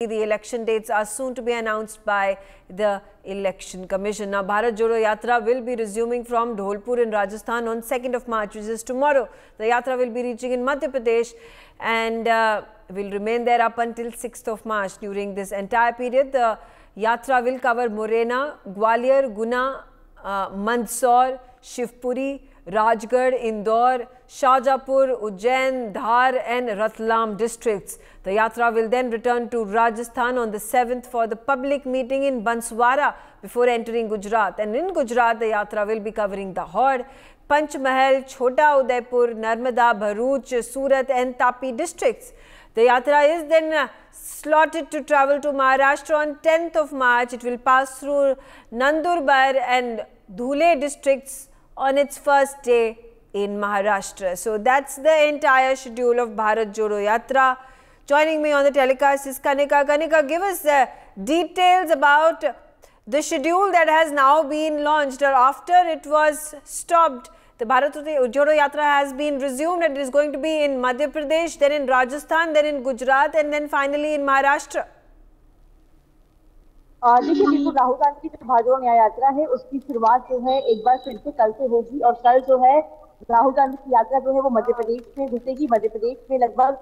The election dates are soon to be announced by the Election Commission. Now, Bharat Jodo Yatra will be resuming from Dholpur in Rajasthan on 2nd of March, which is tomorrow. The Yatra will be reaching in Madhya Pradesh and will remain there up until 6th of March. During this entire period, the Yatra will cover Morena, Gwalior, Guna, Mandsaur, Shivpuri, Rajgarh, Indore, Shahjahanpur, Ujjain, Dhar and Ratlam districts. The Yatra will then return to Rajasthan on the 7th for the public meeting in Banswara before entering Gujarat. And in Gujarat, the Yatra will be covering Dahod, Panchmahal, Chota Udaipur, Narmada, Bharuch, Surat and Tapi districts. The Yatra is then slotted to travel to Maharashtra on 10th of March. It will pass through Nandurbar and Dhule districts on its first day in Maharashtra. So that's the entire schedule of Bharat Jodo Yatra. Joining me on the telecast is Kanika. Kanika, give us details about the schedule that has now been launched, or after it was stopped. The Bharat Jodo Yatra has been resumed and it is going to be in Madhya Pradesh, then in Rajasthan, then in Gujarat and then finally in Maharashtra. देखिए बिल्कुल राहुल गांधी की जो भारत जोड़ो न्याय यात्रा है उसकी शुरुआत जो है एक बार फिर से कल से होगी और कल जो है राहुल गांधी की यात्रा जो है वो मध्य प्रदेश में घुसेगी। मध्य प्रदेश में लगभग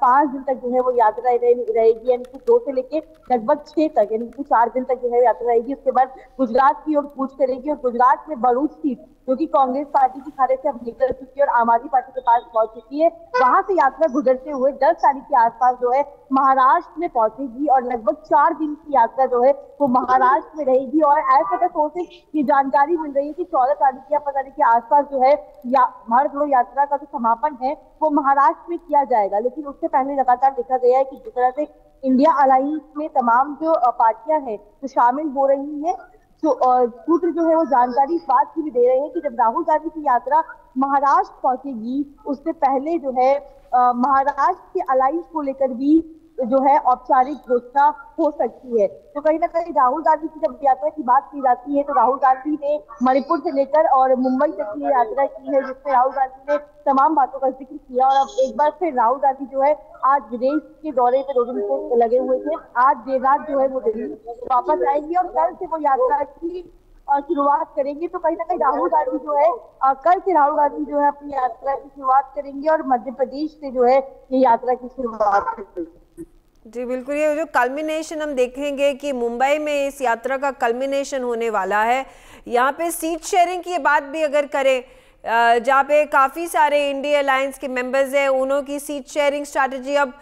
5 दिन तक जो है वो यात्रा रहेगी, यानी कि 2 से लेके लगभग 6 तक, यानी कि 4 दिन तक जो है यात्रा रहेगी। उसके बाद गुजरात की ओर कूच करेगी और गुजरात में भरूच सीट जो कि कांग्रेस पार्टी की खाते से अब निकल चुकी है और आम आदमी पार्टी के पास पहुंच चुकी है, वहां से यात्रा गुजरते हुए 10 तारीख के आसपास जो है महाराष्ट्र में पहुंचेगी और लगभग 4 दिन की यात्रा जो है वो महाराष्ट्र में रहेगी। और ऐसा सोर्सेज की जानकारी मिल रही है कि 14 तारीख या 15 तारीख के आसपास जो है भारत जोड़ो यात्रा का जो समापन है वो महाराष्ट्र में किया जाएगा। लेकिन उससे पहले लगातार देखा गया है कि जिस तरह से इंडिया अलायंस में तमाम जो पार्टियां हैं जो शामिल हो रही हैं, तो सूत्र जो है वो जानकारी इस बात की भी दे रहे हैं कि जब राहुल गांधी की यात्रा महाराष्ट्र पहुंचेगी उससे पहले जो है महाराष्ट्र के अलायंस को लेकर भी जो है औपचारिक घोषणा हो सकती है। तो कहीं ना कहीं राहुल गांधी की जब यात्रा की बात की जाती है तो राहुल गांधी ने मणिपुर से लेकर और मुंबई तक की यात्रा की है, जिसमें राहुल गांधी ने तमाम बातों का जिक्र किया। और अब एक बार फिर राहुल गांधी जो है आज विदेश के दौरे पे 2 दिन से लगे हुए थे, आज देर रात जो है वो दिल्ली वापस आएंगे और कल से वो यात्रा की शुरुआत करेंगे। तो कहीं ना कहीं राहुल गांधी जो है कल से राहुल गांधी जो है अपनी यात्रा की शुरुआत करेंगे और मध्य प्रदेश से जो है ये यात्रा की शुरुआत करेंगे। जी बिल्कुल, ये जो कल्मिनेशन हम देखेंगे कि मुंबई में इस यात्रा का कल्मिनेशन होने वाला है। यहाँ पे सीट शेयरिंग की बात भी अगर करें, जहाँ पे काफ़ी सारे इंडिया अलायंस के मेंबर्स हैं, उन्हों की सीट शेयरिंग स्ट्रैटेजी अब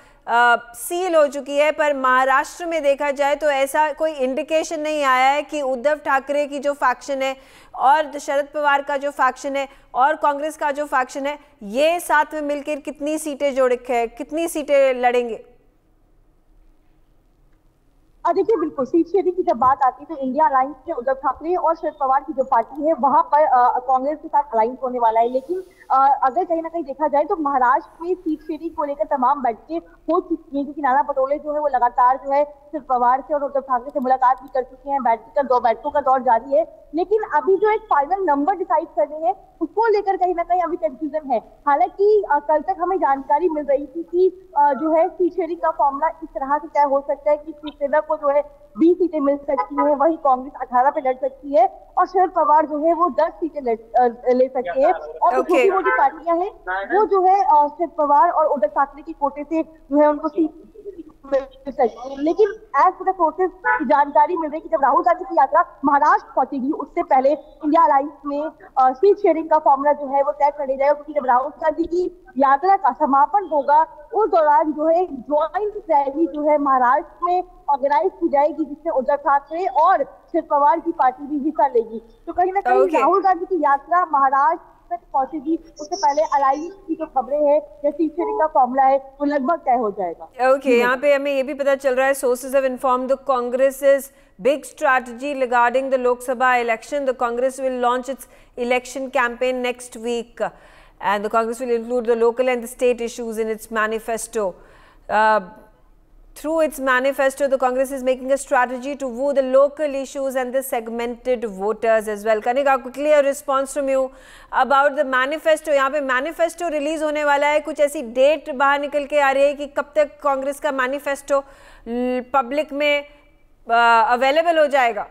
सील हो चुकी है। पर महाराष्ट्र में देखा जाए तो ऐसा कोई इंडिकेशन नहीं आया है कि उद्धव ठाकरे की जो फैक्शन है और शरद पवार का जो फैक्शन है और कांग्रेस का जो फैक्शन है, ये साथ में मिलकर कितनी सीटें कितनी सीटें लड़ेंगे। देखिए बिल्कुल सीट शेयरिंग की जब बात आती है तो इंडिया अलायंस में उद्धव ठाकरे और शरद पवार की जो पार्टी है वहां पर कांग्रेस के साथ अलायंस होने वाला है। लेकिन अगर कहीं ना कहीं देखा जाए तो महाराष्ट्र में सीट शेयरिंग को लेकर तमाम बैठकें हो चुकी हैं, क्योंकि नाना पटोले जो है वो लगातार जो है शरद पवार से और उद्धव ठाकरे से मुलाकात भी कर चुके हैं। बैठकों का दौर जारी है, लेकिन अभी जो एक फाइनल नंबर डिसाइड करने हैं उसको लेकर कहीं ना कहीं अभी कंफ्यूजन है। हालांकि कल तक हमें जानकारी मिल रही थी कि जो है सीट शेयरिंग का फॉर्मूला इस तरह से तय हो सकता है कि शिवसेना को जो है 20 सीटें मिल सकती हैं, वही कांग्रेस 18 पे लड़ सकती है और शरद पवार जो है वो 10 सीटें ले सकते हैं। और जो छोटी मोटी पार्टियां हैं वो जो है शरद पवार और उद्धव ठाकरे के कोटे से जो है उनको सीट मिल सकती है। लेकिन एज पर सोर्सेज की जानकारी मिल रही है कि जब राहुल गांधी की यात्रा महाराष्ट्र पहुंचेगी उससे पहले इंडिया अलायंस में सीट शेयरिंग का फॉर्मूला जो है वो तय कर लिया जाएगा, क्योंकि जब राहुल गांधी की यात्रा का समापन होगा उस दौरान जो है ज्वाइंट रैली जो है महाराष्ट्र में ऑर्गेनाइज की जाएगी, जिसमें उद्धव ठाकरे और शरद पवार की पार्टी भी हिस्सा लेगी। तो कहीं ना कहीं राहुल गांधी की यात्रा महाराष्ट्र तक पहुंचेगी उससे पहले अलायंस की जो खबरें हैं या सीट शेयरिंग का फॉर्मूला है वो लगभग तय हो जाएगा। यहाँ पे हमें ये भी पता चल रहा है, sources have informed the Congress's big strategy regarding the Lok Sabha election. The Congress will launch its election campaign next week, and the Congress will include the local and the state issues in its manifesto. Through its manifesto, the Congress is making a strategy to woo the local issues and the segmented voters as well. Kanika, quickly a response from you about the manifesto. यहाँ पे manifesto release होने वाला है, कुछ ऐसी date बाहर निकल के आ रही है कि कब तक कांग्रेस का manifesto पब्लिक में अवेलेबल हो जाएगा?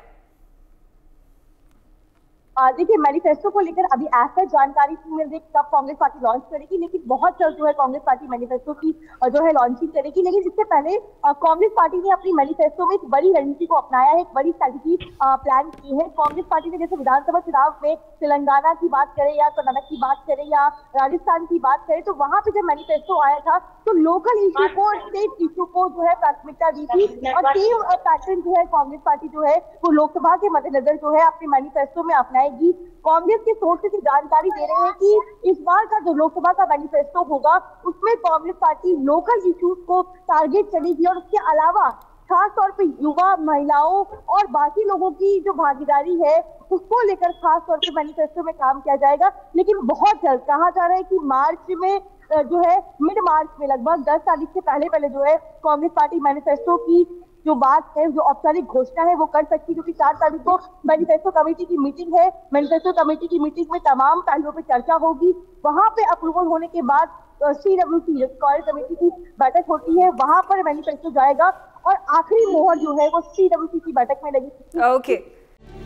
देखिए, मैनिफेस्टो को लेकर अभी ऐसा जानकारी नहीं मिल रही कब कांग्रेस पार्टी लॉन्च करेगी, लेकिन बहुत जल्द जो है कांग्रेस पार्टी मैनिफेस्टो की जो है लॉन्चिंग करेगी। लेकिन इससे पहले कांग्रेस पार्टी ने अपनी मैनिफेस्टो में एक बड़ी रणनीति को अपनाया है, एक बड़ी स्ट्रैटेजी प्लान की है। कांग्रेस पार्टी ने जैसे विधानसभा चुनाव में तेलंगाना की बात करें या कर्नाटक की बात करें या राजस्थान की बात करें, तो वहां पे जब मैनिफेस्टो आया था तो लोकल इशू को, स्टेट इशू को जो है प्राथमिकता दी थी। और सेम पैटर्न जो है कांग्रेस पार्टी जो है वो लोकसभा के मद्देनजर जो है अपने मैनिफेस्टो में अपनाएगी। कांग्रेस के सोर्सेज से जानकारी दे रहे हैं कि इस बार का जो लोकसभा का मैनिफेस्टो होगा उसमें कांग्रेस पार्टी लोकल इश्यूज को टारगेट करेगी और उसके अलावा खास तौर पे युवा, महिलाओं और बाकी लोगों की जो भागीदारी है उसको लेकर खास तौर पे मैनिफेस्टो में काम किया जाएगा। लेकिन बहुत जल्द कहा जा रहा है कि मार्च में जो है मिड मार्च में लगभग 10 तारीख से पहले जो है कांग्रेस पार्टी मैनिफेस्टो की जो बात है, जो औपचारिक घोषणा है वो कर सकती है, क्योंकि 4 तारीख को मैनिफेस्टो कमेटी की मीटिंग है। मैनिफेस्टो कमेटी की मीटिंग में तमाम पहलुओं पर चर्चा होगी। वहां पे अप्रूवल होने के बाद CWC कॉल कमेटी की बैठक होती है, वहां पर मैनिफेस्टो जाएगा और आखिरी मोहर जो है वो CWC की बैठक में लगेगी। Okay.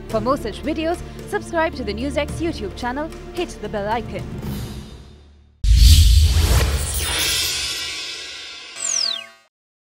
For more such videos, subscribe to the NewsX YouTube channel, hit the bell icon.